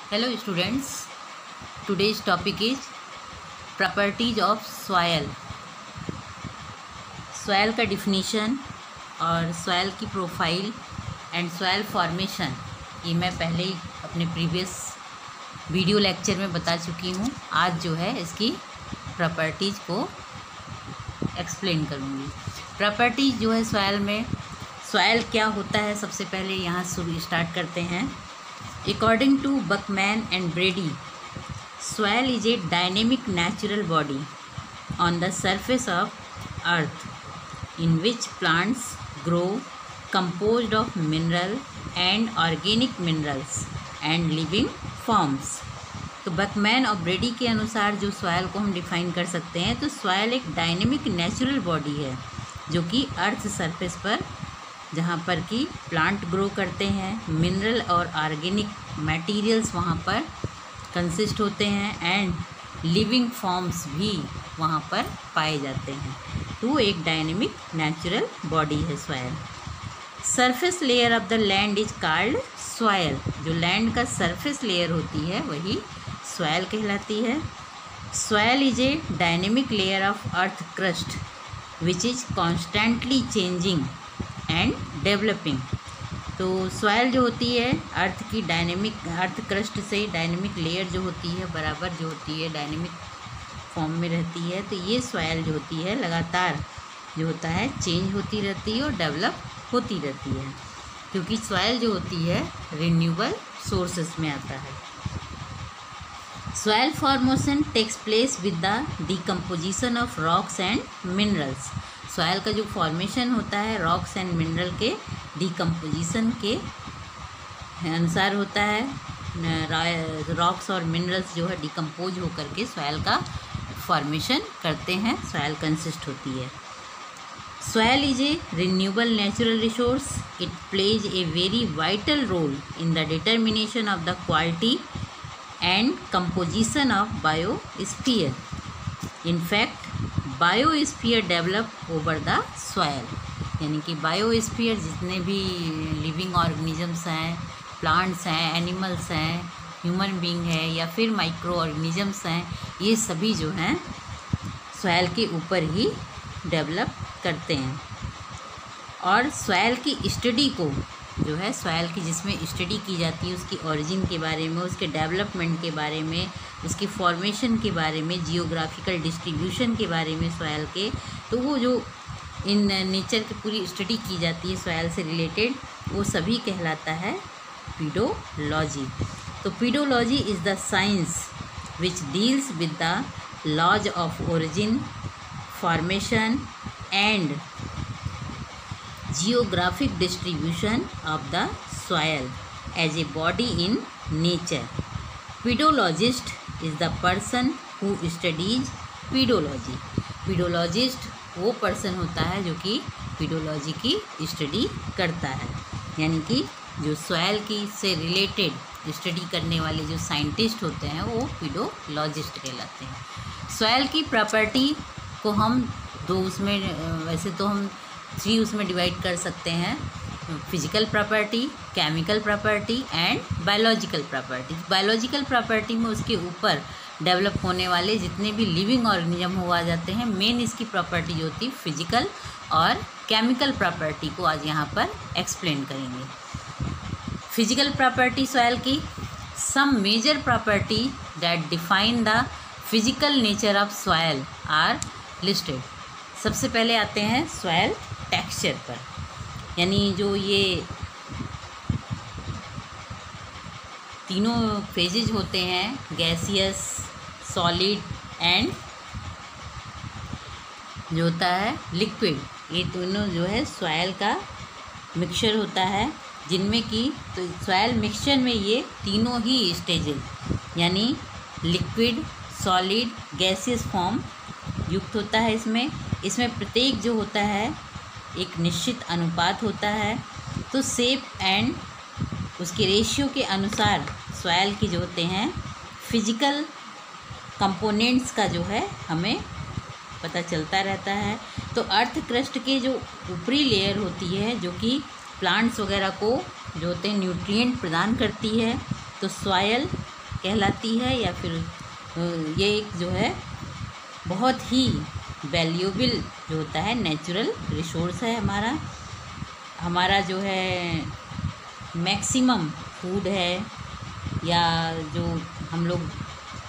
Hello students, today's topic is properties of soil. Soil का definition और soil की profile and soil formation ये मैं पहले ही अपने previous वीडियो लेक्चर में बता चुकी हूँ। आज जो है इसकी प्रॉपर्टीज़ को एक्सप्लेन करूँगी। प्रॉपर्टीज़ जो है सॉइल में, सॉइल क्या होता है सबसे पहले यहाँ शुरू स्टार्ट करते हैं। According to Buckman and Brady, soil is a dynamic natural body on the surface of earth in which plants grow, composed of mineral and organic minerals and living forms। तो बकमैन और ब्रेडी के अनुसार जो सॉइल को हम define कर सकते हैं, तो सॉइल एक डायनेमिक नेचुरल बॉडी है जो कि अर्थ सरफेस पर जहाँ पर कि प्लांट ग्रो करते हैं, मिनरल और ऑर्गेनिक मटेरियल्स वहाँ पर कंसिस्ट होते हैं एंड लिविंग फॉर्म्स भी वहाँ पर पाए जाते हैं। तो एक डायनेमिक नेचुरल बॉडी है soil. Surface layer of the land is called soil. जो लैंड का सरफेस लेयर होती है वही सॉइल कहलाती है। Soil is A dynamic layer of earth crust which is constantly changing and developing. तो सॉइल जो होती है अर्थ की डायनेमिक, अर्थ क्रस्ट से डायनेमिक लेयर जो होती है बराबर जो होती है डायनेमिक फॉर्म में रहती है। तो ये सॉइल जो होती है लगातार जो होता है चेंज होती रहती है और डेवलप होती रहती है, क्योंकि सॉइल जो होती है रिन्यूएबल सोर्सेस में आता है। Soil formation takes place with the decomposition of rocks and minerals. Soil का जो फॉर्मेशन होता है रॉक्स एंड मिनरल के डिकम्पोजिशन के अनुसार होता है। रॉक्स और मिनरल्स जो है डिकम्पोज होकर के सॉइल का फॉर्मेशन करते हैं, सॉइल कंसिस्ट होती है। Soil is a renewable natural resource. It plays a very vital role in the determination of the quality and composition of biosphere. In fact biosphere develop over the soil, यानी कि biosphere जितने भी living organisms हैं, plants हैं, animals हैं, human being है या फिर माइक्रो ऑर्गेनिजम्स हैं, ये सभी जो हैं सॉइल के ऊपर ही डेवलप करते हैं। और सॉइल की स्टडी को जो है सॉइल की जिसमें स्टडी की जाती है उसकी ओरिजिन के बारे में, उसके डेवलपमेंट के बारे में, उसकी फॉर्मेशन के बारे में, जियोग्राफिकल डिस्ट्रीब्यूशन के बारे में सॉइल के, तो वो जो इन नेचर की पूरी स्टडी की जाती है सॉइल से रिलेटेड, वो सभी कहलाता है पीडोलॉजी। तो pedology is the science which deals with the laws of origin, formation and geographic distribution of the soil as a body in nature. Pedologist is the person who studies pedology. Pedologist वो person होता है जो कि pedology की study करता है, यानी कि जो सॉइल की से रिलेटेड स्टडी करने वाले जो साइंटिस्ट होते हैं वो पेडोलॉजिस्ट कहलाते हैं। सॉइल की प्रॉपर्टी को हम दो उसमें वैसे तो हम 3 उसमें डिवाइड कर सकते हैं, physical property, chemical property and biological property. Biological property में उसके ऊपर डेवलप होने वाले जितने भी लिविंग ऑर्गेनिज्म हुआ जाते हैं, मेन इसकी प्रॉपर्टी जो होती है फिजिकल और केमिकल प्रॉपर्टी को आज यहाँ पर एक्सप्लेन करेंगे। फिजिकल प्रॉपर्टी सॉइल की, some major property that define the physical nature of soil are listed. सबसे पहले आते हैं सॉइल टेक्सचर पर, यानी जो ये तीनों फेजेज होते हैं गैसियस, सॉलिड एंड जो होता है लिक्विड, ये दोनों जो है सॉइल का मिक्सचर होता है, जिनमें कि तो सॉइल मिक्सचर में ये तीनों ही स्टेजेस यानी लिक्विड, सॉलिड, गैसियस फॉर्म युक्त होता है। इसमें प्रत्येक जो होता है एक निश्चित अनुपात होता है। तो शेप एंड उसके रेशियो के अनुसार सॉइल की जो होते हैं फिजिकल कंपोनेंट्स का जो है हमें पता चलता रहता है। तो अर्थ क्रस्ट के जो ऊपरी लेयर होती है जो कि प्लांट्स वगैरह को जो होते हैं न्यूट्रिएंट प्रदान करती है, तो सॉइल कहलाती है, या फिर ये एक जो है बहुत ही वैल्यूएबल जो होता है नेचुरल रिसोर्स है हमारा जो है मैक्सिमम फूड है, या जो हम लोग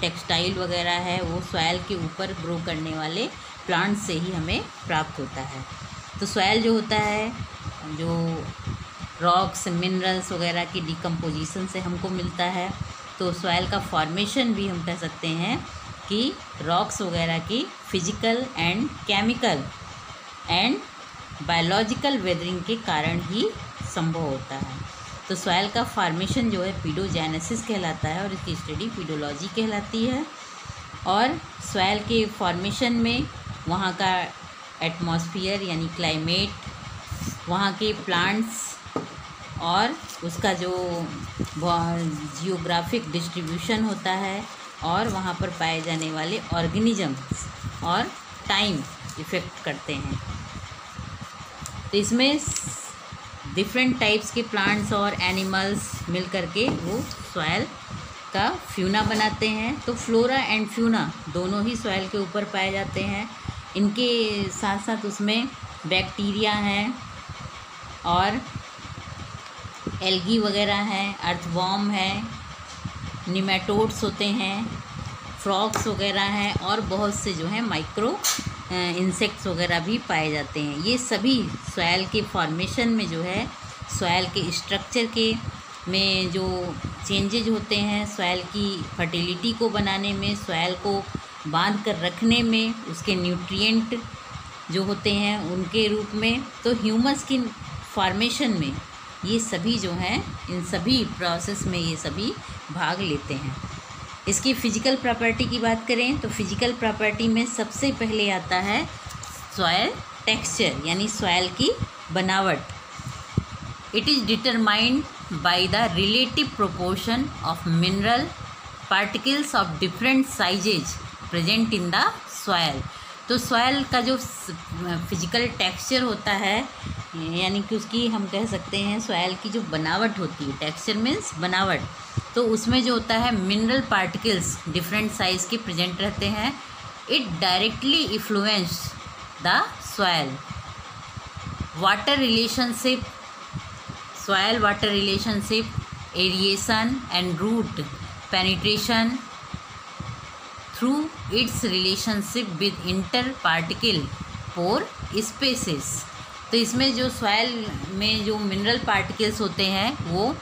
टेक्सटाइल वगैरह है वो सॉइल के ऊपर ग्रो करने वाले प्लांट से ही हमें प्राप्त होता है। तो सॉइल जो होता है जो रॉक्स मिनरल्स वगैरह की डिकम्पोजिशन से हमको मिलता है। तो सॉइल का फॉर्मेशन भी हम कह सकते हैं कि रॉक्स वगैरह की physical and chemical and biological weathering के कारण ही संभव होता है। तो सॉइल का फॉर्मेशन जो है पीडोजेनेसिस कहलाता है और इसकी स्टडी पीडोलॉजी कहलाती है। और सॉइल के फॉर्मेशन में वहाँ का एटमॉस्फेयर यानी क्लाइमेट, वहाँ के प्लांट्स और उसका जो जियोग्राफिक डिस्ट्रीब्यूशन होता है और वहाँ पर पाए जाने वाले ऑर्गेनिजम्स और टाइम इफ़ेक्ट करते हैं। तो इसमें डिफरेंट टाइप्स के प्लांट्स और एनिमल्स मिल करके वो सॉइल का फ्यूना बनाते हैं। तो फ्लोरा एंड फ्यूना दोनों ही सॉइल के ऊपर पाए जाते हैं। इनके साथ साथ उसमें बैक्टीरिया हैं और एल्गी वगैरह हैं, अर्थवॉर्म है, निमेटोड्स होते हैं, फ्रॉग्स वगैरह हैं और बहुत से जो हैं माइक्रो इंसेक्ट्स वगैरह भी पाए जाते हैं। ये सभी सॉइल के फॉर्मेशन में जो है सॉइल के स्ट्रक्चर के में जो चेंजेज होते हैं, सॉइल की फर्टिलिटी को बनाने में, सॉइल को बांध कर रखने में, उसके न्यूट्रिएंट जो होते हैं उनके रूप में, तो ह्यूमस की फॉर्मेशन में ये सभी जो हैं इन सभी प्रोसेस में ये सभी भाग लेते हैं। इसकी फ़िज़िकल प्रॉपर्टी की बात करें तो फिज़िकल प्रॉपर्टी में सबसे पहले आता है सॉइल टेक्सचर यानी सॉइल की बनावट। It is determined by the relative proportion of mineral particles of different sizes present in the soil. तो सॉइल का जो फिजिकल टेक्सचर होता है यानी कि उसकी हम कह सकते हैं सॉइल की जो बनावट होती है, टेक्सचर मीन्स बनावट, तो उसमें जो होता है मिनरल पार्टिकल्स डिफरेंट साइज़ के प्रेजेंट रहते हैं। It directly influence the soil water relationship, soil water relationship, aeration and root penetration through its relationship with inter particle pore spaces. तो इसमें जो सॉइल में जो मिनरल पार्टिकल्स होते हैं वो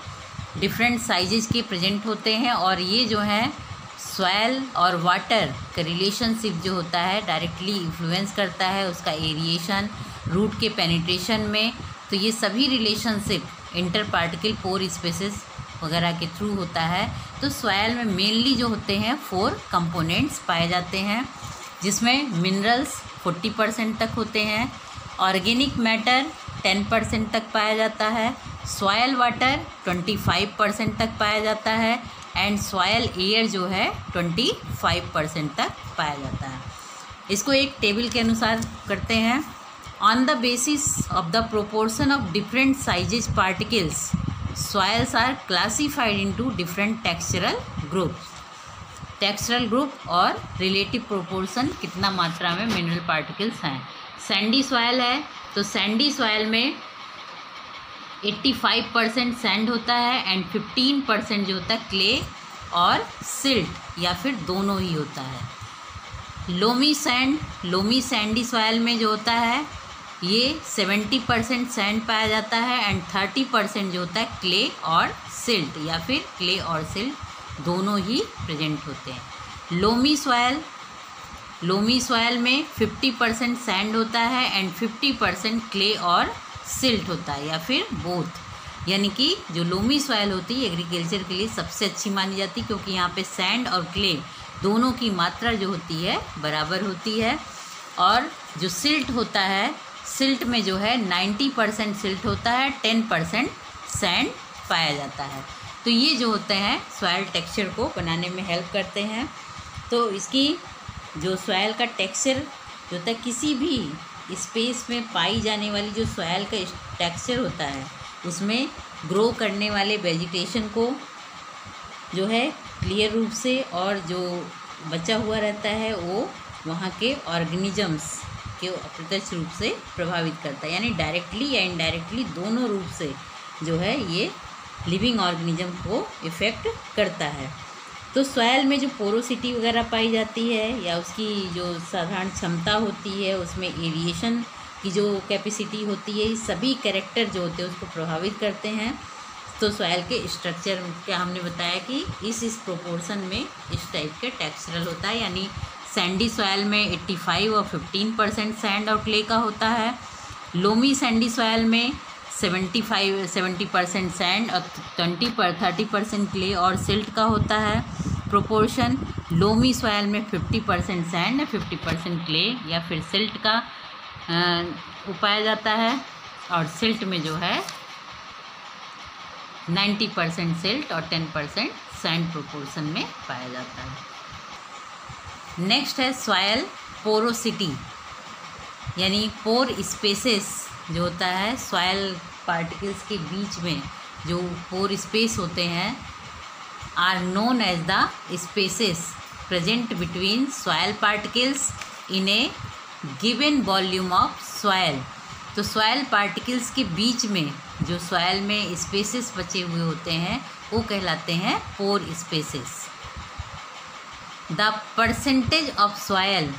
डिफरेंट साइजेस के प्रेजेंट होते हैं और ये जो है सॉइल और वाटर का रिलेशनशिप जो होता है डायरेक्टली इन्फ्लुएंस करता है उसका एरिएशन, रूट के पेनिट्रेशन में। तो ये सभी relationship inter particle pore spaces वगैरह के थ्रू होता है। तो सॉइल में मेनली जो होते हैं 4 कंपोनेंट्स पाए जाते हैं जिसमें मिनरल्स 40% तक होते हैं, ऑर्गेनिक मैटर 10% तक पाया जाता है, सॉइल वाटर 25% तक पाया जाता है एंड सॉइल एयर जो है 25% तक पाया जाता है। इसको एक टेबल के अनुसार करते हैं। On the basis of the proportion of different sizes particles soils are classified into different textural groups. Textural group और रिलेटिव प्रोपोर्शन कितना मात्रा में मिनरल पार्टिकल्स हैं। सैंडी सॉइल है तो सैंडी सॉइल में 85% सैंड होता है एंड 15% जो होता है क्ले और सिल्ट या फिर दोनों ही होता है। लोमी सैंडी सॉइल में जो होता है ये 70% सैंड पाया जाता है एंड 30% जो होता है क्ले और सिल्ट या फिर क्ले और सिल्ट दोनों ही प्रेजेंट होते हैं। लोमी सॉइल में 50% सैंड होता है एंड 50% क्ले और सिल्ट होता है या फिर बोथ। यानी कि जो लोमी सॉइल होती है एग्रीकल्चर के लिए सबसे अच्छी मानी जाती है क्योंकि यहाँ पे सैंड और क्ले दोनों की मात्रा जो होती है बराबर होती है। और जो सिल्ट होता है सिल्ट में जो है 90% सिल्ट होता है, 10% सैंड पाया जाता है। तो ये जो होते हैं सॉइल टेक्सचर को बनाने में हेल्प करते हैं। तो इसकी जो सॉइल का टेक्सचर जो होता है किसी भी स्पेस में पाई जाने वाली जो सॉइल का टेक्सचर होता है उसमें ग्रो करने वाले वेजिटेशन को जो है क्लियर रूप से, और जो बचा हुआ रहता है वो वहाँ के ऑर्गेनिजम्स के अप्रत्यक्ष रूप से प्रभावित करता है, यानी डायरेक्टली या इनडायरेक्टली दोनों रूप से जो है ये लिविंग ऑर्गेनिज्म को इफ़ेक्ट करता है। तो सॉइल में जो पोरोसिटी वगैरह पाई जाती है या उसकी जो साधारण क्षमता होती है, उसमें एरिएशन की जो कैपेसिटी होती है, ये सभी कैरेक्टर जो होते हैं उसको प्रभावित करते हैं। तो सॉइल के स्ट्रक्चर क्या हमने बताया कि इस प्रोपोर्शन में इस टाइप के टेक्सचरल होता है, यानी सैंडी सॉइल में 85 और 15% सैंड और क्ले का होता है। लोमी सैंडी सॉइल में 70% सैंड और 30% क्ले और सिल्ट का होता है प्रोपोर्शन। लोमी सॉइल में 50% सैंड और 50% क्ले या फिर सिल्ट का पाया जाता है, और सिल्ट में जो है 90% सिल्ट और 10% सैंड प्रोपोर्शन में पाया जाता है। नेक्स्ट है सॉइल पोरोसिटी, यानी पोर स्पेसेस जो होता है सॉइल पार्टिकल्स के बीच में जो पोर स्पेस होते हैं are known as the spaces present between soil particles in a given volume of soil. तो सॉइल पार्टिकल्स के बीच में जो सॉइल में स्पेसेस बचे हुए होते हैं वो कहलाते हैं pore spaces. The percentage of soil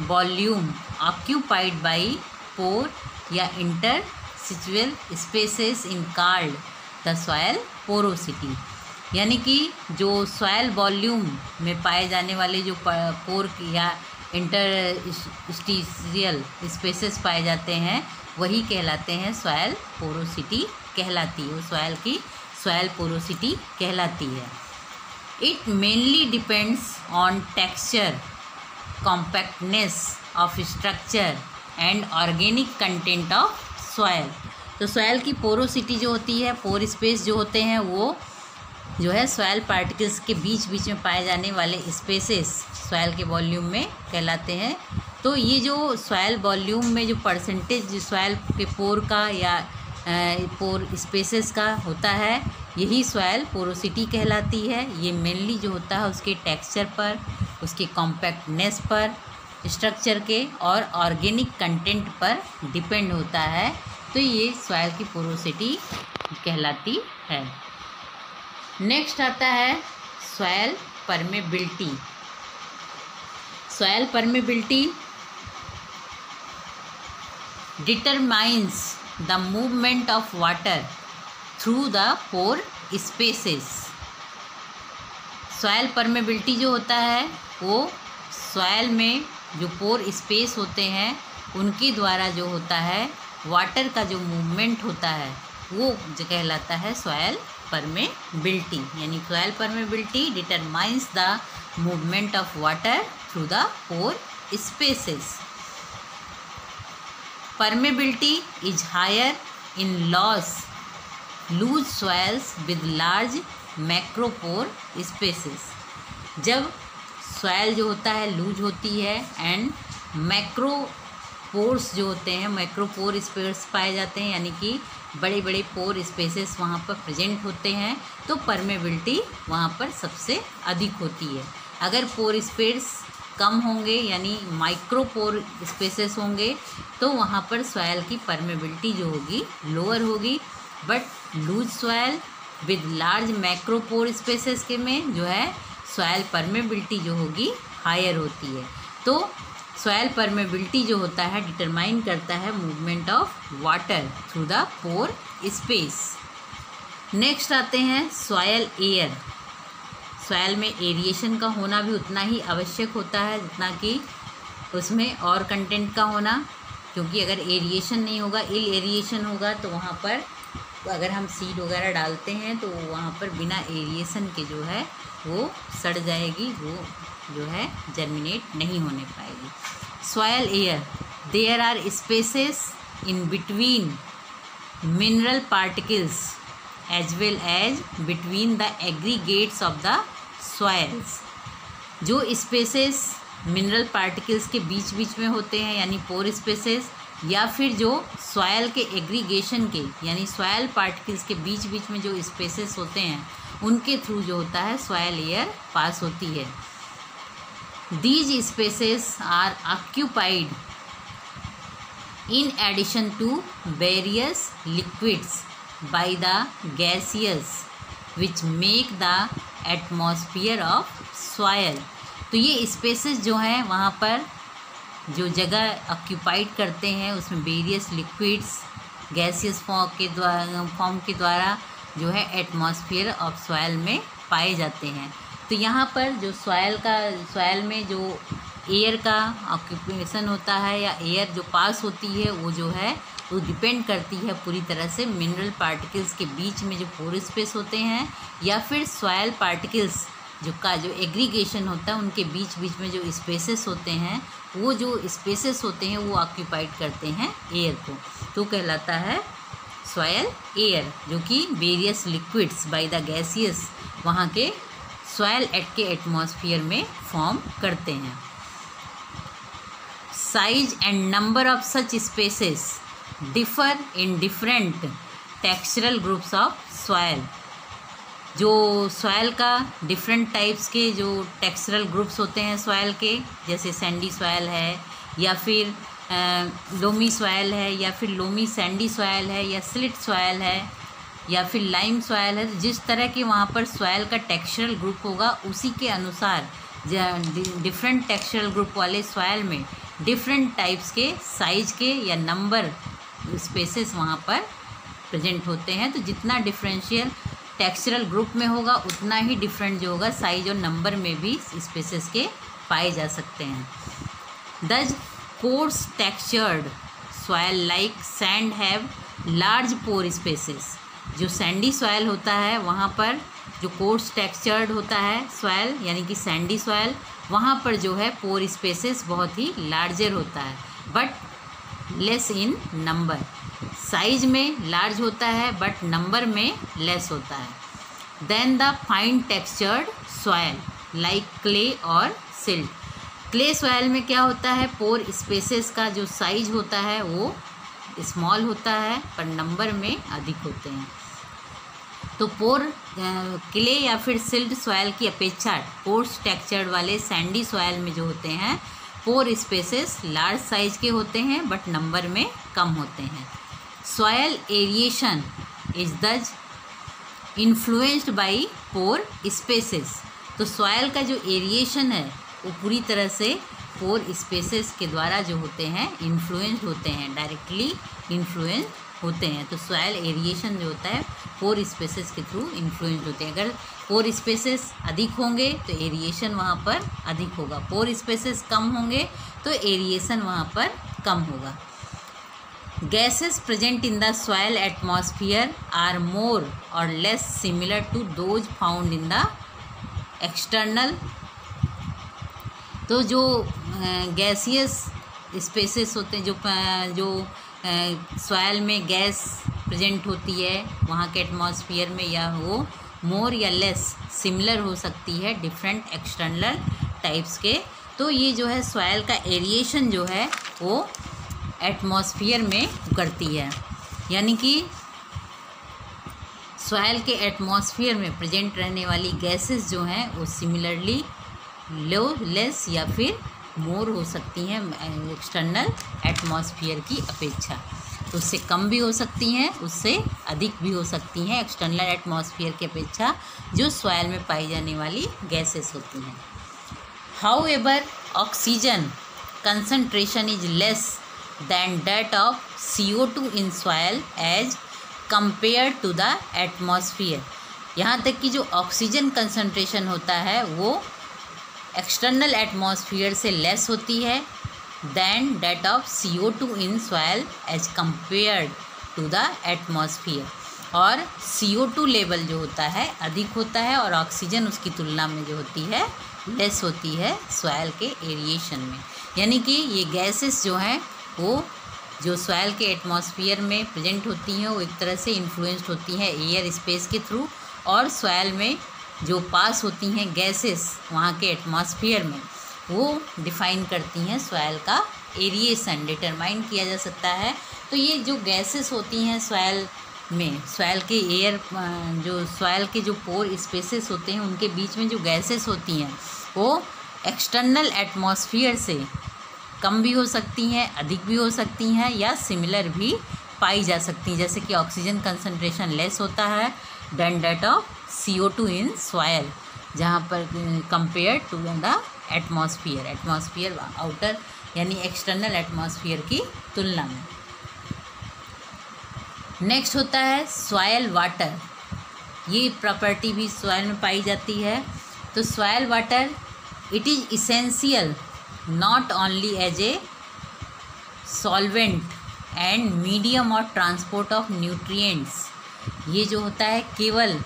volume occupied by pore या interstitial spaces in called the soil porosity, यानी कि जो सॉइल वॉल्यूम में पाए जाने वाले जो पोर या इंटरस्टिशियल स्पेसेस पाए जाते हैं वही कहलाते हैं सॉइल पोरोसिटी कहलाती है, वो सॉइल की सॉइल पोरोसिटी कहलाती है। It mainly depends on texture, compactness of structure and organic content of soil. तो सॉइल की पोरोसिटी जो होती है, पोर स्पेस जो होते हैं, वो जो है सॉइल पार्टिकल्स के बीच बीच में पाए जाने वाले स्पेसेस सॉइल के वॉल्यूम में कहलाते हैं। तो ये जो सॉइल वॉल्यूम में जो परसेंटेज सॉइल के पोर का या पोर स्पेसेस का होता है, यही सॉइल पोरोसिटी कहलाती है। ये मेनली जो होता है उसके टेक्सचर पर, उसके कॉम्पैक्टनेस पर, स्ट्रक्चर के और ऑर्गेनिक कंटेंट पर डिपेंड होता है। तो ये सॉइल की पोरोसिटी कहलाती है। नेक्स्ट आता है soil permeability. Soil permeability determines the movement of water through the pore spaces. Soil permeability जो होता है वो सॉइल में जो पोर स्पेस होते हैं उनके द्वारा जो होता है वाटर का जो मूवमेंट होता है वो जो कहलाता है सॉइल परमेबिलिटी, यानी soil permeability determines the movement of water through the pore spaces. Permeability is higher in loose soils with large macropore spaces. जब सॉइल जो होता है लूज होती है एंड मैक्रोपोर्स जो होते हैं, मैक्रोपोर स्पेस पाए जाते हैं, यानी कि बड़े बड़े पोर स्पेसेस वहाँ पर प्रेजेंट होते हैं, तो परमेबिलिटी वहाँ पर सबसे अधिक होती है। अगर पोर स्पेस कम होंगे यानी माइक्रोपोर स्पेसेस होंगे तो वहाँ पर सॉइल की परमेबिलिटी जो होगी लोअर होगी। But loose soil with large macropore spaces के में जो है सॉइल परमेबिलिटी जो होगी हायर होती है। तो सॉइल परमेबिलिटी जो होता है डिटरमाइन करता है movement of water through the pore space. Next आते हैं सॉइल एयर। सॉइल में एरिएशन का होना भी उतना ही आवश्यक होता है जितना कि उसमें और कंटेंट का होना, क्योंकि अगर एरिएशन नहीं होगा, इल एरिएशन होगा, तो वहाँ पर अगर हम सीड वगैरह डालते हैं तो वहाँ पर बिना एरिएशन के जो है वो सड़ जाएगी, वो जो है जर्मिनेट नहीं होने पाएगी। Soil air, there are spaces in between mineral particles as well as between the aggregates of the soils. जो स्पेसेस मिनरल पार्टिकल्स के बीच बीच में होते हैं यानी पोर स्पेसेस, या फिर जो सॉइल के एग्रीगेशन के यानी सॉइल पार्टिकल्स के बीच बीच में जो स्पेसेस होते हैं उनके थ्रू जो होता है सॉयल एयर पास होती है। These spaces are occupied in addition to various liquids by the gaseous which make the atmosphere of soil। तो ये स्पेसेस जो हैं वहाँ पर जो जगह ऑक्यूपाइड करते हैं उसमें वेरियस लिक्विड्स गैसियस फॉर्म के द्वारा जो है एटमॉस्फेयर ऑफ सॉइल में पाए जाते हैं। तो यहाँ पर जो सॉइल में जो एयर का ऑक्यूपेशन होता है या एयर जो पास होती है वो जो है वो डिपेंड करती है पूरी तरह से मिनरल पार्टिकल्स के बीच में जो पोर स्पेस होते हैं या फिर सॉइल पार्टिकल्स जो एग्रीगेशन होता है उनके बीच बीच में जो स्पेसेस होते हैं वो जो स्पेसेस होते हैं वो ऑक्यूपाइड करते हैं एयर को, तो कहलाता है सॉइल एयर, जो कि various liquids by the gaseous वहाँ के सॉइल के एटमॉस्फेयर में फॉर्म करते हैं। Size and number of such spaces differ in different textural groups of soil. जो सॉइल का डिफरेंट टाइप्स के जो टेक्सचरल ग्रुप्स होते हैं सॉइल के, जैसे सैंडी सॉइल है या फिर लोमी सॉइल है या फिर लोमी सैंडी सॉइल है या स्लिट सॉइल है या फिर लाइम सॉइल है, जिस तरह के वहाँ पर सॉइल का टेक्सचरल ग्रुप होगा उसी के अनुसार डिफरेंट टेक्सचरल ग्रुप वाले सॉइल में डिफरेंट टाइप्स के साइज के या नंबर स्पेसेस वहाँ पर प्रेजेंट होते हैं। तो जितना डिफरेंशियल टेक्सचरल ग्रुप में होगा उतना ही डिफरेंट जो होगा साइज और नंबर में भी स्पेसेस के पाए जा सकते हैं। The coarse textured soil like sand have large pore spaces. जो सैंडी सॉइल होता है वहाँ पर जो कोर्स टेक्सचर्ड होता है सॉइल यानी कि सैंडी सॉइल, वहाँ पर जो है पोर स्पेसेस बहुत ही लार्जर होता है but less in number. Size में लार्ज होता है बट नंबर में लेस होता है। Then the fine textured soil like clay और सिल्ट। क्ले सॉइल में क्या होता है, पोर स्पेसेस का जो साइज होता है वो स्मॉल होता है पर नंबर में अधिक होते हैं। तो पोर क्ले या फिर सिल्ट सॉइल की अपेक्षा कोर्स टेक्सचर्ड वाले सैंडी सॉइल में जो होते हैं पोर स्पेसेस लार्ज साइज के होते हैं बट नंबर में कम होते हैं। सॉइल एरिएशन इज दज इन्फ्लुएंस्ड बाय पोर स्पेसेस। तो सॉइल का जो एरिएशन है वो पूरी तरह से पोर स्पेसेस के द्वारा जो होते हैं इन्फ्लुएंस्ड होते हैं, डायरेक्टली इन्फ्लुएंस होते हैं। तो सॉइल एरिएशन जो होता है पोर स्पेसेस के थ्रू इन्फ्लुएंस होते हैं। अगर पोर स्पेसेस अधिक होंगे तो एरिएशन वहाँ पर अधिक होगा, पोर स्पेसेस कम होंगे तो एरिएशन वहाँ पर कम होगा। Gases present in the soil atmosphere are more or less similar to those found in the external. तो जो गैसियस स्पेसेस होते हैं जो सॉइल में गैस प्रेजेंट होती है वहाँ के एटमॉस्फेयर में, या वो मोर या लेस सिमिलर हो सकती है डिफरेंट एक्सटर्नल टाइप्स के। तो ये जो है सॉइल का एरिएशन जो है वो एटमॉस्फेयर में करती है, यानी कि सॉइल के एटमॉस्फेयर में प्रेजेंट रहने वाली गैसेस जो हैं वो सिमिलरली लो लेस या फिर मोर हो सकती हैं एक्सटर्नल एटमॉस्फेयर की अपेक्षा। तो उससे कम भी हो सकती हैं, उससे अधिक भी हो सकती हैं एक्सटर्नल एटमॉस्फेयर की अपेक्षा जो सॉइल में पाई जाने वाली गैसेस होती हैं। However oxygen concentration is less than that of CO2 in soil as compare to the atmosphere. यहाँ तक कि जो ऑक्सीजन कंसंट्रेशन होता है वो एक्सटर्नल एटमॉस्फेयर से लेस होती है than that of CO2 in soil as compared to the atmosphere. और CO2 लेवल जो होता है अधिक होता है और ऑक्सीजन उसकी तुलना में जो होती है लेस होती है सॉइल के एरिएशन में। यानी कि ये गैसेस जो हैं वो जो सॉइल के एटमॉस्फेयर में प्रेजेंट होती हैं वो एक तरह से इन्फ्लुएंस्ड होती हैं एयर स्पेस के थ्रू, और सॉइल में जो पास होती हैं गैसेस वहाँ के एटमॉस्फेयर में वो डिफ़ाइन करती हैं सॉइल का एरिएशन, डिटरमाइन किया जा सकता है। तो ये जो गैसेस होती हैं सॉइल में सॉइल के एयर जो सॉइल के जो पोर स्पेसेस होते हैं उनके बीच में जो गैसेस होती हैं वो एक्सटर्नल एटमॉस्फेयर से कम भी हो सकती हैं, अधिक भी हो सकती हैं या सिमिलर भी पाई जा सकती हैं। जैसे कि ऑक्सीजन कंसंट्रेशन लेस होता है than that of CO2 in soil, जहाँ पर compare to the atmosphere outer यानी एक्सटर्नल एटमॉस्फेयर की तुलना में। नेक्स्ट होता है सॉइल वाटर। ये प्रॉपर्टी भी सॉइल में पाई जाती है। तो soil water it is essential not only as a solvent and medium of transport of nutrients. ये जो होता है केवल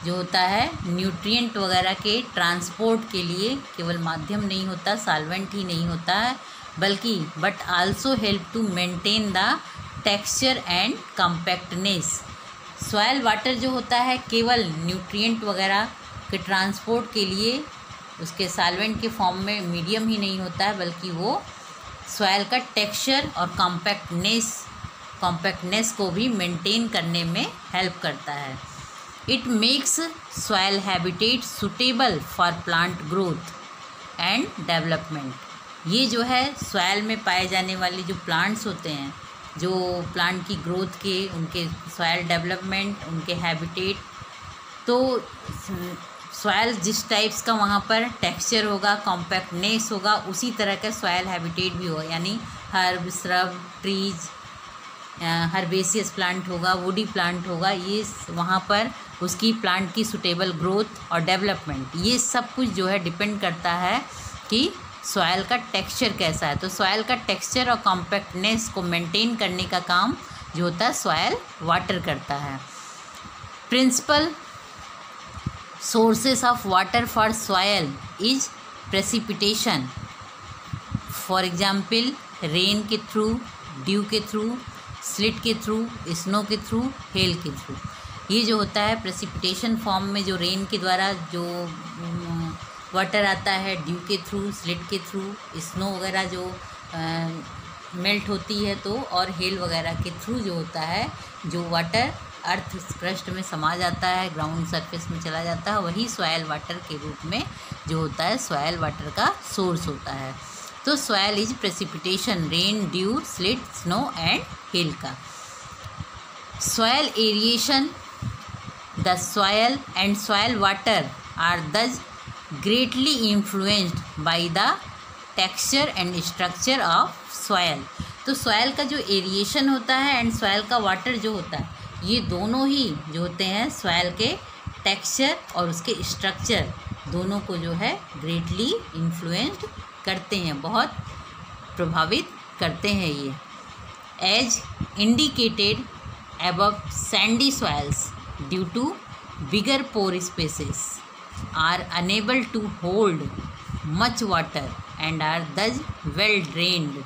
जो होता है न्यूट्रिएंट वगैरह के ट्रांसपोर्ट के लिए केवल माध्यम नहीं होता, सॉल्वेंट ही नहीं होता है, बल्कि but also help to maintain the texture and compactness. Soil water जो होता है केवल न्यूट्रिएंट वगैरह के ट्रांसपोर्ट के लिए उसके सॉल्वेंट के फॉर्म में मीडियम ही नहीं होता है, बल्कि वो सॉइल का टेक्सचर और कॉम्पैक्टनेस को भी मेंटेन करने में हेल्प करता है। It makes soil habitat suitable for plant growth and development. ये जो है सॉइल में पाए जाने वाले जो प्लांट्स होते हैं, जो प्लांट की ग्रोथ के, उनके सॉइल डेवलपमेंट, उनके हैबिटेट, तो सॉइल जिस टाइप्स का वहाँ पर टेक्सचर होगा, कॉम्पैक्टनेस होगा, उसी तरह का सॉइल हैबिटेट भी होगा। यानी herb, shrub, trees, herbaceous plant होगा, वुडी प्लांट होगा, ये वहाँ पर उसकी प्लांट की सुटेबल ग्रोथ और डेवलपमेंट, ये सब कुछ जो है डिपेंड करता है कि सॉइल का टेक्सचर कैसा है। तो सॉइल का टेक्सचर और कॉम्पैक्टनेस को मेंटेन करने का काम जो होता है सॉइल वाटर करता है। Principal sources of water for soil is precipitation, for example rain के थ्रू, ड्यू के थ्रू, स्लिट के थ्रू, स्नो के थ्रू, हेल के थ्रू। ये जो होता है प्रेसिपिटेशन फॉर्म में जो रेन के द्वारा जो वाटर आता है, ड्यू के थ्रू, स्लिट के थ्रू, स्नो वगैरह जो मेल्ट होती है तो, और हेल वगैरह के थ्रू जो होता है जो वाटर अर्थ क्रस्ट में समा जाता है, ग्राउंड सरफेस में चला जाता है, वही सॉइल वाटर के रूप में जो होता है सॉइल वाटर का सोर्स होता है। तो soil is precipitation, rain, dew, sleet, snow and hail का। Soil aeration, the soil and soil water are thus greatly influenced by the texture and structure of soil. तो सॉइल का जो aeration होता है एंड सॉइल का water जो होता है, ये दोनों ही जो होते हैं सॉइल के टेक्सचर और उसके स्ट्रक्चर दोनों को जो है ग्रेटली इन्फ्लुएंस्ड करते हैं, बहुत प्रभावित करते हैं ये। As indicated above, sandy soils due to bigger pore spaces are unable to hold much water and are thus well drained.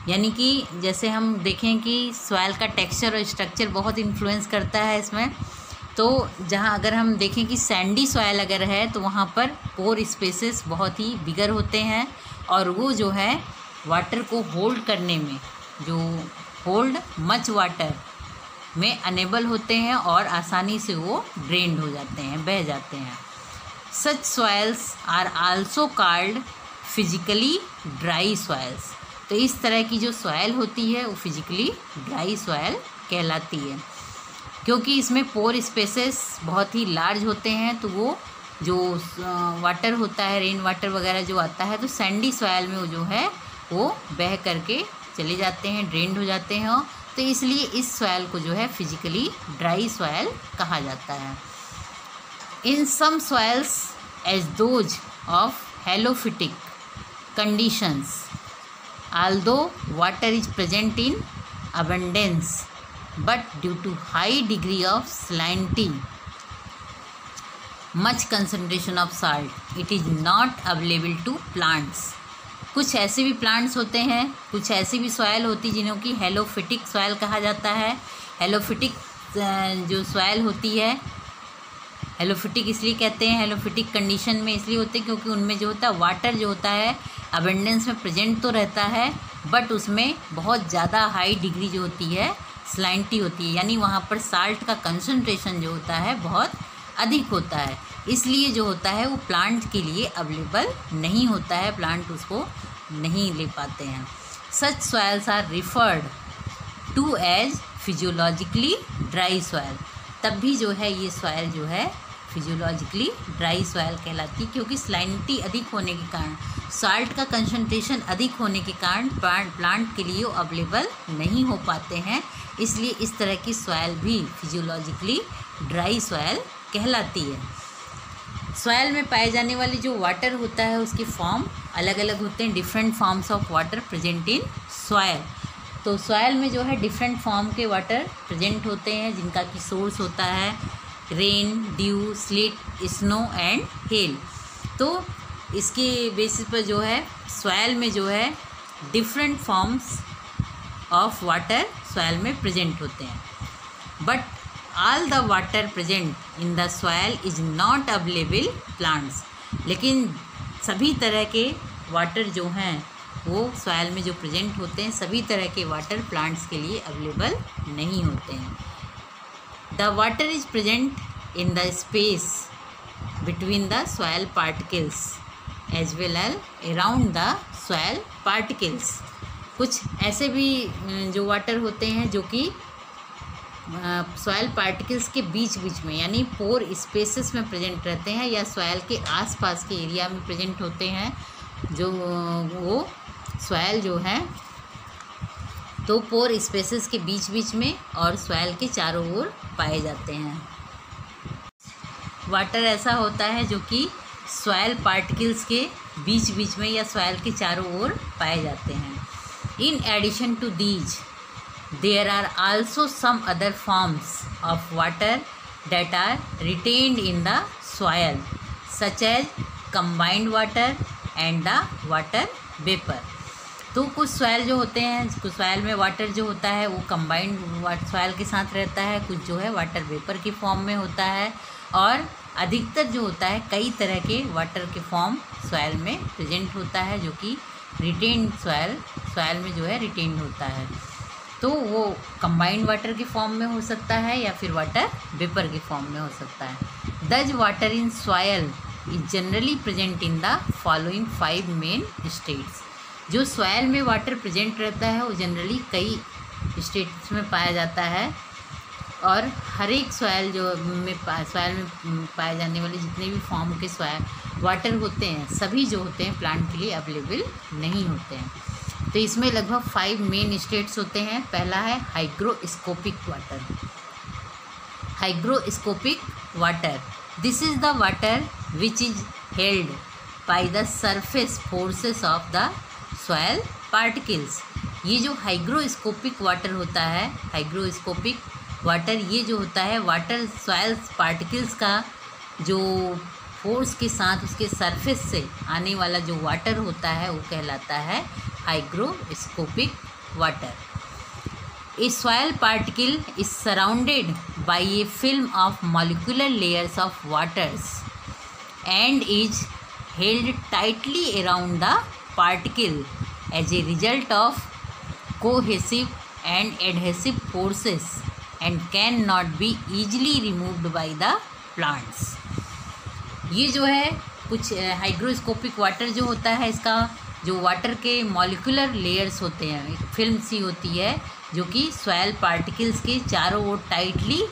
यानी कि जैसे हम देखें कि सॉइल का टेक्सचर और स्ट्रक्चर बहुत इन्फ्लुएंस करता है इसमें। तो जहाँ अगर हम देखें कि सैंडी सॉइल अगर है तो वहाँ पर पोर स्पेसेस बहुत ही बिगर होते हैं और वो जो है वाटर को होल्ड करने में, जो होल्ड मच वाटर में अनेबल होते हैं और आसानी से वो ड्रेन्ड हो जाते हैं, बह जाते हैं। Such soils are also called physically dry soils. तो इस तरह की जो सॉइल होती है वो फिजिकली ड्राई सॉइल कहलाती है, क्योंकि इसमें पोर स्पेसेस बहुत ही लार्ज होते हैं। तो वो जो वाटर होता है, रेन वाटर वगैरह जो आता है, तो सैंडी सॉइल में वो जो है वो बह करके चले जाते हैं, ड्रेन्ड हो जाते हैं। तो इसलिए इस सॉइल को जो है फिजिकली ड्राई सॉइल कहा जाता है। In some soils as those of halophytic conditions, although water is present in abundance, but due to high degree of salinity, much concentration of salt, it is not available to plants. कुछ ऐसे भी plants होते हैं, कुछ ऐसी भी soil होती है जिन्हों की हेलोफिटिक सॉइल कहा जाता है। हेलोफिटिक जो सॉइल होती है, हेलोफिटिक इसलिए कहते हैं, हेलोफिटिक कंडीशन में इसलिए होते हैं क्योंकि उनमें जो होता है वाटर जो होता है अबेंडेंस में प्रेजेंट तो रहता है, बट उसमें बहुत ज़्यादा हाई डिग्री जो होती है स्लाइंटी होती है, यानी वहाँ पर साल्ट का कंसंट्रेशन जो होता है बहुत अधिक होता है, इसलिए जो होता है वो प्लांट के लिए अवेलेबल नहीं होता है, प्लांट उसको नहीं ले पाते हैं। Such soils are referred to as physiologically dry soil. तब भी जो है ये सॉइल जो है फिजियोलॉजिकली ड्राई सॉइल कहलाती है, क्योंकि सलाइनिटी अधिक होने के कारण, साल्ट का कंसंट्रेशन अधिक होने के कारण प्लांट के लिए अवेलेबल नहीं हो पाते हैं, इसलिए इस तरह की सॉइल भी फिजियोलॉजिकली ड्राई सॉइल कहलाती है। सॉइल में पाए जाने वाले जो वाटर होता है उसके फॉर्म अलग अलग होते हैं, different forms of water present in soil. तो सॉइल में जो है डिफरेंट फॉर्म के वाटर प्रेजेंट होते हैं, जिनका की सोर्स होता है rain, dew, sleet, snow and hello. तो इसके बेसिस पर जो है सॉइल में जो है different forms of water soil में प्रेजेंट होते हैं, but all the water present in the soil is not available plants. लेकिन सभी तरह के वाटर जो हैं वो सॉइल में जो प्रेजेंट होते हैं, सभी तरह के वाटर प्लांट्स के लिए अवेलेबल नहीं होते हैं। The water is present in the space between the soil particles as well as around the soil particles. कुछ ऐसे भी जो वाटर होते हैं जो कि सॉइल पार्टिकल्स के बीच बीच में, यानी पोर स्पेसेस में प्रेजेंट रहते हैं, या सॉइल के आसपास के एरिया में प्रेजेंट होते हैं, जो वो सॉइल जो है तो पोर स्पेसेस के बीच बीच में और सॉइल के चारों ओर पाए जाते हैं। वाटर ऐसा होता है जो कि सॉइल पार्टिकल्स के बीच बीच में या सॉइल के चारों ओर पाए जाते हैं। In addition to these there are also some other forms of water that are retained in the soil, such as combined water and the water vapor। तो कुछ सॉइल जो होते हैं, कुछ सॉइल में वाटर जो होता है वो कंबाइंड सॉइल के साथ रहता है, कुछ जो है वाटर वेपर की फॉर्म में होता है, और अधिकतर जो होता है कई तरह के वाटर के फॉर्म सॉइल में प्रेजेंट होता है, जो कि रिटेन्ड सॉइल में जो है रिटेन्ड होता है। तो वो कंबाइंड वाटर के फॉर्म में हो सकता है या फिर वाटर वेपर के फॉर्म में हो सकता है। दज water in soil is generally present in the following 5 main states. जो सॉयल में वाटर प्रेजेंट रहता है वो जनरली कई स्टेट्स में पाया जाता है, और हर एक सॉयल में पाए जाने वाले जितने भी फॉर्म के सॉयल वाटर होते हैं, सभी जो होते हैं प्लांट के लिए अवेलेबल नहीं होते हैं। तो इसमें लगभग 5 मेन स्टेट्स होते हैं। पहला है hygroscopic water. Hygroscopic water, this is the water which is held by the surface forces of the soil particles. ये जो हाइग्रोस्कोपिक वाटर होता है, हाइग्रोस्कोपिक वाटर ये जो होता है वाटर सॉइल पार्टिकल्स का जो फोर्स के साथ उसके सरफेस से आने वाला जो वाटर होता है वो कहलाता है hygroscopic water. A soil particle is surrounded by a film of molecular layers of waters and is held tightly around the particle as a result of cohesive and adhesive forces and cannot be easily removed by the plants। ये जो है कुछ hygroscopic water जो होता है, इसका जो water के मॉलिक्यूलर लेयर्स होते हैं, एक फिल्म सी होती है जो कि सॉइल पार्टिकल्स के चारों ओर टाइटली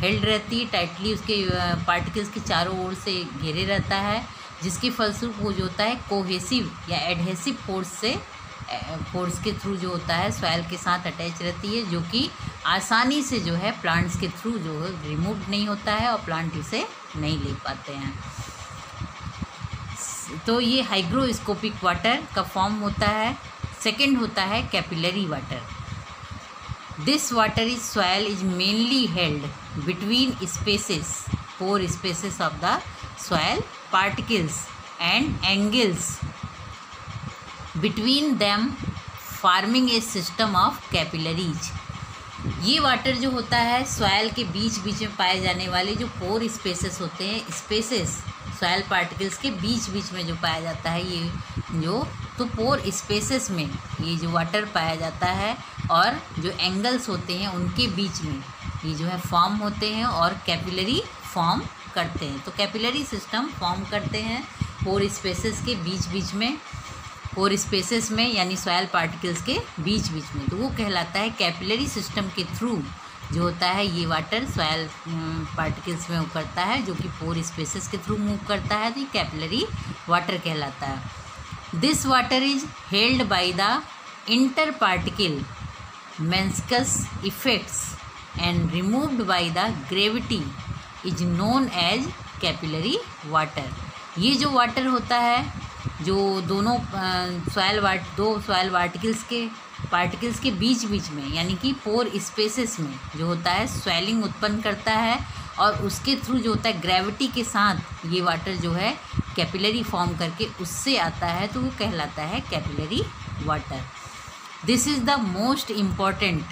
हेल्ड रहती है, टाइटली उसके पार्टिकल्स के चारों ओर से घेरे रहता है, जिसके फलस्वरूप वो जो होता है कोहेसिव या एडहेसिव फोर्स के थ्रू जो होता है सॉइल के साथ अटैच रहती है, जो कि आसानी से जो है प्लांट्स के थ्रू जो है रिमूव नहीं होता है और प्लांट इसे नहीं ले पाते हैं। तो ये हाइग्रोस्कोपिक वाटर का फॉर्म होता है। सेकंड होता है capillary water. This water is soil is mainly held between spaces, pore spaces of the soil particles and angles between them, forming a system of capillaries. ये वाटर जो होता है soil के बीच बीच में पाए जाने वाले जो पोर स्पेसेस होते हैं, स्पेसेस सॉइल पार्टिकल्स के बीच बीच में जो पाया जाता है ये जो, तो पोर स्पेसेस में ये जो वाटर पाया जाता है और जो एंगल्स होते हैं उनके बीच में ये जो है फॉर्म होते हैं और कैपिलरी फॉर्म करते हैं। तो कैपिलरी सिस्टम फॉर्म करते हैं पोर स्पेसेस के बीच बीच में, पोर स्पेसेस में यानी सॉइल पार्टिकल्स के बीच बीच में, तो वो कहलाता है कैपिलरी सिस्टम के थ्रू जो होता है ये वाटर सॉइल पार्टिकल्स में करता है, जो कि पोर स्पेसेस के थ्रू मूव करता है, तो ये कैपिलरी वाटर कहलाता है। This water is held by the inter particle meniscus effects and removed by the gravity is known as capillary water. ये जो वाटर होता है जो दोनों दो सॉइल पार्टिकल्स के बीच बीच में यानी कि पोर स्पेसेस में जो होता है स्वेलिंग उत्पन्न करता है और उसके थ्रू जो होता है ग्रेविटी के साथ ये वाटर जो है कैपिलरी फॉर्म करके उससे आता है, तो वो कहलाता है capillary water. This is the most important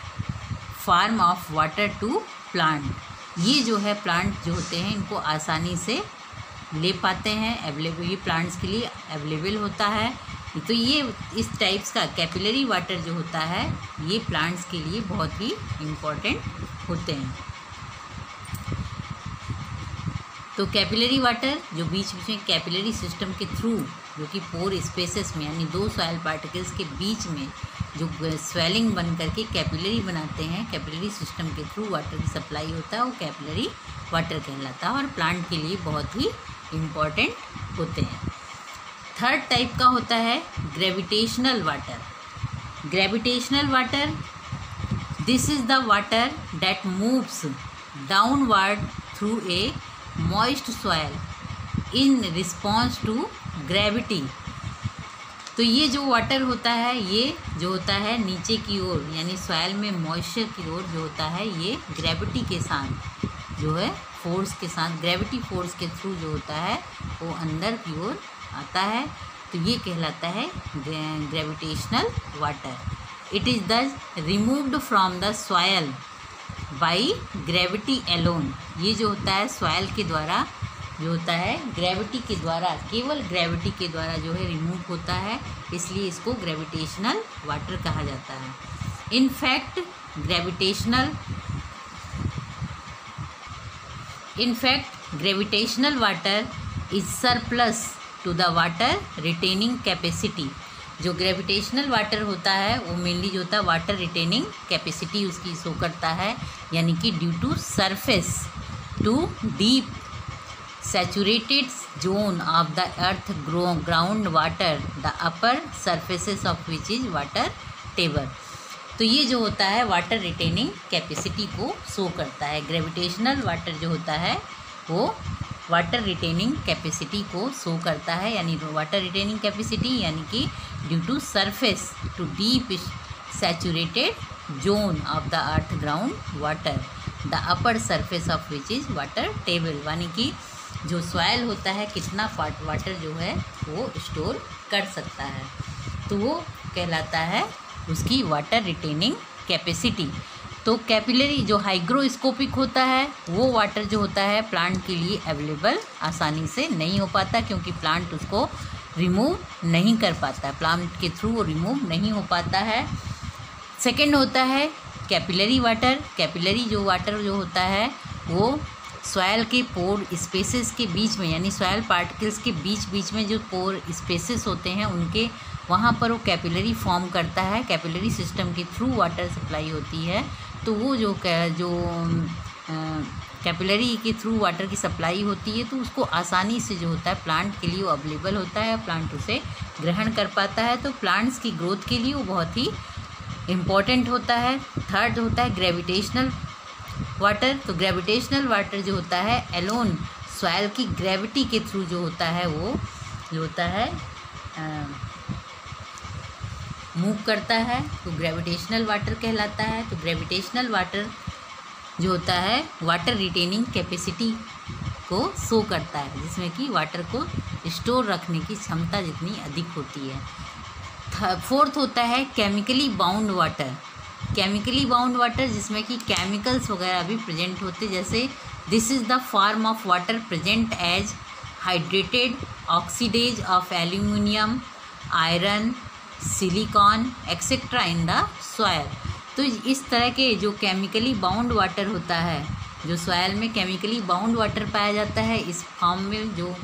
form of water to plant. ये जो है प्लांट जो होते हैं इनको आसानी से ले पाते हैं, अवेलेबल, ये प्लांट्स के लिए अवेलेबल होता है। तो ये इस टाइप्स का कैपिलरी वाटर जो होता है ये प्लांट्स के लिए बहुत ही इम्पॉर्टेंट होते हैं। तो कैपिलरी वाटर जो बीच बीच में कैपिलरी सिस्टम के थ्रू जो कि पोर स्पेसेस में यानी दो सॉइल पार्टिकल्स के बीच में जो स्वेलिंग बन करके कैपिलरी बनाते हैं, कैपिलरी सिस्टम के थ्रू वाटर की सप्लाई होता है वो कैपिलरी वाटर कहलाता है और प्लांट के लिए बहुत ही इम्पॉर्टेंट होते हैं। थर्ड टाइप का होता है gravitational water. Gravitational water, this is the water that moves downward through a moist soil in response to gravity. तो ये जो वाटर होता है ये जो होता है नीचे की ओर यानी सॉइल में मॉइस्चर की ओर जो होता है ये ग्रेविटी के साथ जो है फोर्स के साथ ग्रेविटी फोर्स के थ्रू जो होता है वो अंदर की ओर आता है, तो ये कहलाता है gravitational water. It is the removed from the soil by gravity alone. ये जो होता है सॉइल के द्वारा जो होता है ग्रेविटी के द्वारा, केवल ग्रेविटी के द्वारा जो है रिमूव होता है, इसलिए इसको ग्रेविटेशनल वाटर कहा जाता है। In fact gravitational water is surplus to the water retaining capacity. जो ग्रेविटेशनल वाटर होता है वो मेनली जो होता है वाटर रिटेनिंग कैपेसिटी उसकी शो करता है, यानी कि due to surface to deep saturated zone of the earth ground water the upper surfaces of which is water table. तो ये जो होता है वाटर रिटेनिंग कैपेसिटी को शो करता है। ग्रेविटेशनल वाटर जो होता है वो वाटर रिटेनिंग कैपेसिटी को शो करता है, यानी वाटर रिटेनिंग कैपेसिटी यानी कि due to surface to deep saturated zone of the earth ground water the upper surface of which is water table, यानी कि जो सॉइल होता है कितना वाटर जो है वो स्टोर कर सकता है, तो वो कहलाता है उसकी वाटर रिटेनिंग कैपेसिटी। तो कैपिलरी जो हाइग्रोस्कोपिक होता है वो वाटर जो होता है प्लांट के लिए अवेलेबल आसानी से नहीं हो पाता, क्योंकि प्लांट उसको रिमूव नहीं कर पाता, प्लांट के थ्रू वो रिमूव नहीं हो पाता है। सेकंड होता है कैपिलरी वाटर। कैपिलरी जो वाटर जो होता है वो सॉइल के पोर स्पेसेस के बीच में यानी सॉइल पार्टिकल्स के बीच बीच में जो पोर स्पेसेस होते हैं उनके वहाँ पर वो कैपिलरी फॉर्म करता है, कैपिलरी सिस्टम के थ्रू वाटर सप्लाई होती है। तो वो जो कैपिलरी के थ्रू वाटर की सप्लाई होती है तो उसको आसानी से जो होता है प्लांट के लिए वो अवेलेबल होता है, प्लांट उसे ग्रहण कर पाता है, तो प्लांट्स की ग्रोथ के लिए वो बहुत ही इम्पॉर्टेंट होता है। थर्ड होता है ग्रेविटेशनल वाटर। तो ग्रेविटेशनल वाटर जो होता है एलोन सॉइल की ग्रेविटी के थ्रू जो होता है वो जो होता है मूव करता है, तो ग्रेविटेशनल वाटर कहलाता है। तो ग्रेविटेशनल वाटर जो होता है वाटर रिटेनिंग कैपेसिटी को शो करता है, जिसमें कि वाटर को स्टोर रखने की क्षमता जितनी अधिक होती है। फोर्थ होता है chemically bound water. Chemically bound water जिसमें कि केमिकल्स वगैरह भी प्रेजेंट होते, जैसे this is the form of water present as hydrated oxides of aluminium, iron, silicon etcetera in the soil. तो इस तरह के जो केमिकली बाउंड वाटर होता है, जो सॉयल में केमिकली बाउंड वाटर पाया जाता है, इस फॉर्म में जो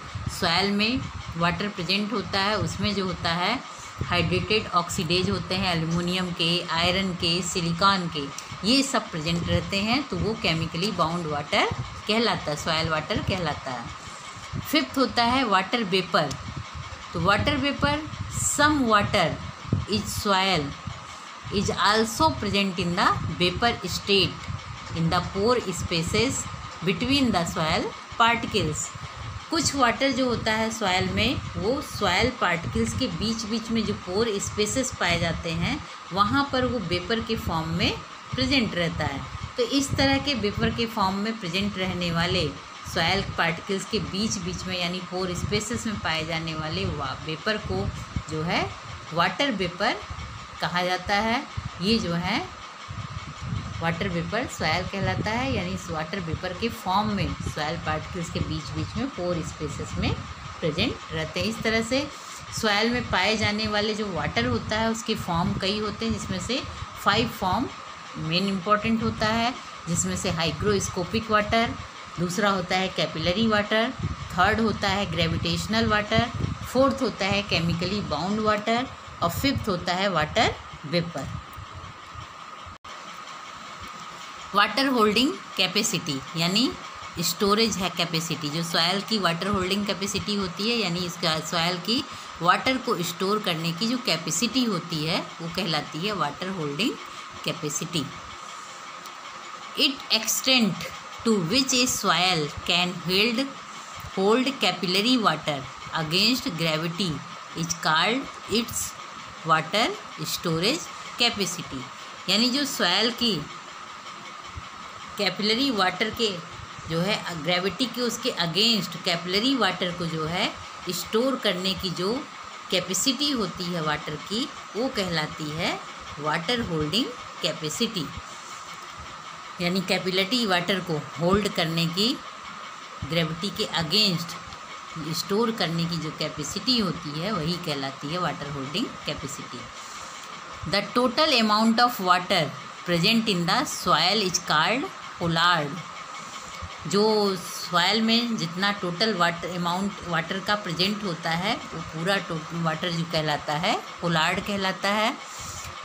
सॉयल में वाटर प्रेजेंट होता है उसमें जो होता है हाइड्रेटेड ऑक्सीडेज होते हैं एल्युमिनियम के, आयरन के, सिलिकॉन के, ये सब प्रेजेंट रहते हैं, तो वो केमिकली बाउंड वाटर कहलाता है, सॉयल वाटर कहलाता है। फिफ्थ होता है वाटर वेपर। तो water vapour, some water is soil is also present in the vapour state in the pore spaces between the soil particles. कुछ वाटर जो होता है सॉयल में, वो सॉयल पार्टिकल्स के बीच बीच में जो पोर स्पेसेस पाए जाते हैं वहाँ पर वो वेपर के फॉर्म में प्रेजेंट रहता है। तो इस तरह के वेपर के फॉर्म में प्रेजेंट रहने वाले सॉयल पार्टिकल्स के बीच बीच में यानी पोर स्पेसेस में पाए जाने वाले वेपर को जो है वाटर वेपर कहा जाता है। ये जो है वाटर वेपर सॉयल कहलाता है, यानी इस वाटर वेपर के फॉर्म में सॉयल पार्टिकल्स के बीच बीच में पोर स्पेसेस में प्रेजेंट रहते हैं। इस तरह से सॉयल में पाए जाने वाले जो वाटर होता है उसके फॉर्म कई होते हैं, जिसमें से 5 फॉर्म मेन इम्पॉर्टेंट होता है, जिसमें से हाइग्रोस्कोपिक वाटर, दूसरा होता है कैपिलरी वाटर, थर्ड होता है ग्रेविटेशनल वाटर, फोर्थ होता है केमिकली बाउंड वाटर और फिफ्थ होता है water vapour. Water holding capacity यानी स्टोरेज है कैपेसिटी, जो सॉयल की वाटर होल्डिंग कैपेसिटी होती है, यानी इसका सॉयल की वाटर को स्टोर करने की जो कैपेसिटी होती है वो कहलाती है water holding capacity. It extent to which a soil can hold capillary water against gravity is called its water storage capacity. यानी जो सॉयल की कैपिलरी वाटर के जो है ग्रेविटी के उसके अगेंस्ट कैपिलरी वाटर को जो है स्टोर करने की जो कैपेसिटी होती है वाटर की, वो कहलाती है वाटर होल्डिंग कैपेसिटी। यानी कैपिलरी वाटर को होल्ड करने की, ग्रेविटी के अगेंस्ट स्टोर करने की जो कैपेसिटी होती है वही कहलाती है water holding capacity. The total amount of water present in the soil is called holard. जो सॉयल में जितना टोटल अमाउंट वाटर का प्रेजेंट होता है वो पूरा वाटर जो कहलाता है होलार्ड कहलाता है।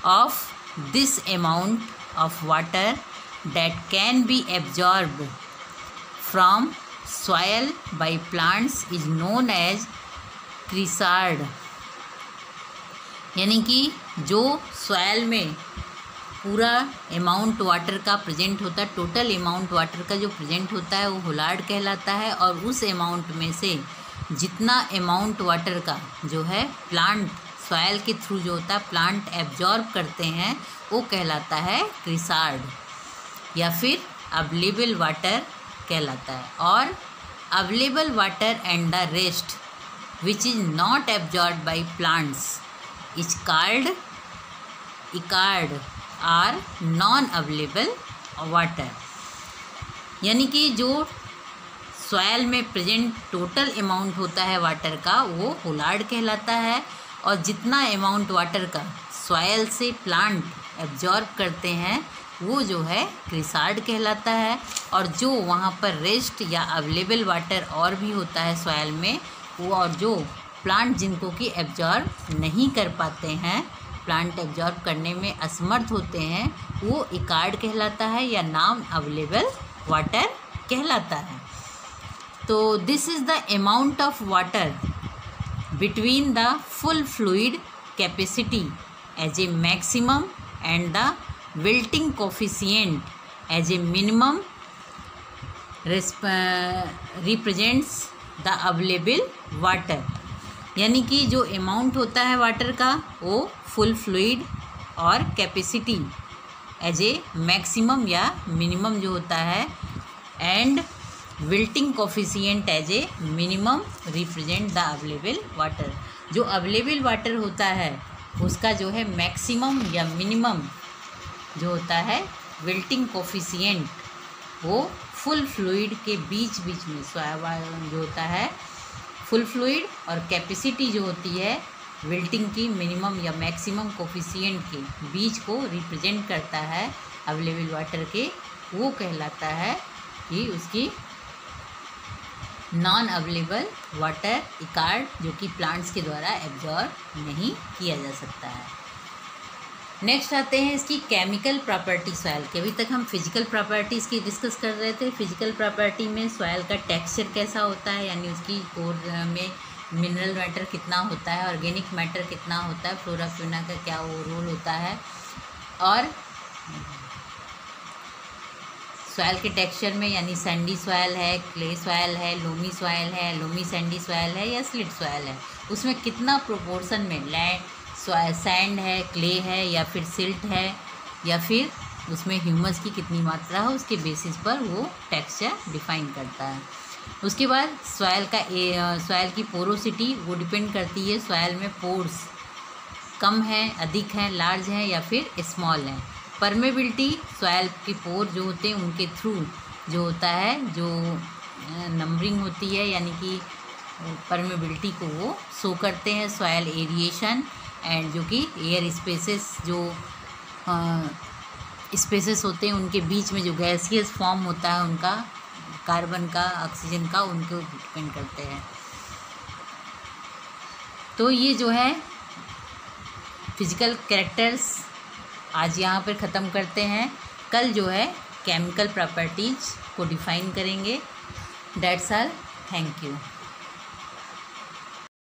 Of this amount of water that can be absorb from soil by plants is known as chresard. यानी कि जो सॉयल में पूरा अमाउंट वाटर का प्रेजेंट होता है, टोटल अमाउंट वाटर का जो प्रेजेंट होता है वो होलार्ड कहलाता है, और उस अमाउंट में से जितना अमाउंट वाटर का जो है प्लांट सॉयल के थ्रू जो होता है प्लांट एब्जॉर्ब करते हैं वो कहलाता है क्रिसार्ड या फिर अवेलेबल वाटर कहलाता है। और available water and the rest which is not absorb by plants is called echard or non available water. यानी कि जो सॉयल में प्रेजेंट टोटल अमाउंट होता है वाटर का वो होलार्ड कहलाता है, और जितना अमाउंट वाटर का सॉयल से प्लांट एब्जॉर्ब करते हैं वो जो है क्रिसार्ड कहलाता है। और जो वहाँ पर रेस्ट या अवेलेबल वाटर और भी होता है सॉयल में वो, और जो प्लांट जिनको कि एब्जॉर्ब नहीं कर पाते हैं, प्लांट एब्जॉर्ब करने में असमर्थ होते हैं, वो इकार्ड कहलाता है या नॉन अवेलेबल वाटर कहलाता है। तो this is the amount of water between the full fluid capacity as a maximum and the wilting coefficient as a minimum represents the available water. यानी कि जो अमाउंट होता है वाटर का वो फुल फ्लूइड और कैपेसिटी एज ए मैक्सिमम या minimum जो होता है, and wilting coefficient as a minimum represent the available water. जो अवेलेबल वाटर होता है उसका जो है मैक्सिमम या मिनिमम जो होता है विल्टिंग कोफिशिएंट वो फुल फ्लूइड के बीच बीच में जो होता है फुल फ्लूइड और कैपेसिटी जो होती है विल्टिंग की मिनिमम या मैक्सिमम कोफिशिएंट के बीच को रिप्रेजेंट करता है अवेलेबल वाटर के, वो कहलाता है कि उसकी नॉन अवेलेबल वाटर इकार्ड, जो कि प्लांट्स के द्वारा एब्जॉर्ब नहीं किया जा सकता है। नेक्स्ट आते हैं इसकी केमिकल प्रॉपर्टी सॉइल के। अभी तक हम फिजिकल प्रॉपर्टीज़ की डिस्कस कर रहे थे। फिजिकल प्रॉपर्टी में सॉइल का टेक्सचर कैसा होता है, यानी उसकी कोर में मिनरल मैटर कितना होता है, ऑर्गेनिक मैटर कितना होता है, फ्लोरा फ्यूना का क्या वो रोल होता है, और सॉइल के टेक्सचर में यानी सैंडी सॉइल है, क्ले सॉइल है, लोमी सॉइल है, लोमी सैंडी सॉइल है या स्लिट सॉइल है, उसमें कितना प्रोपोर्शन में लैंड सैंड है, क्ले है या फिर सिल्ट है या फिर उसमें ह्यूमस की कितनी मात्रा है, उसके बेसिस पर वो टेक्सचर डिफाइन करता है। उसके बाद सॉइल की पोरोसिटी वो डिपेंड करती है सॉइल में पोर्स कम है, अधिक है, लार्ज है या फिर स्मॉल है। परमेबिलिटी सॉइल के पोर जो होते हैं उनके थ्रू जो होता है जो नंबरिंग होती है, यानी कि परमेबिलिटी को वो शो करते हैं। सॉइल एरिएशन एंड जो कि एयर स्पेसेस जो स्पेसेस होते हैं उनके बीच में जो गैसियस फॉर्म होता है उनका कार्बन का, ऑक्सीजन का, उनको डिपेंड करते हैं। तो ये जो है फिजिकल कैरेक्टर्स आज यहाँ पर ख़त्म करते हैं। कल जो है केमिकल प्रॉपर्टीज़ को डिफ़ाइन करेंगे। That's all, thank you.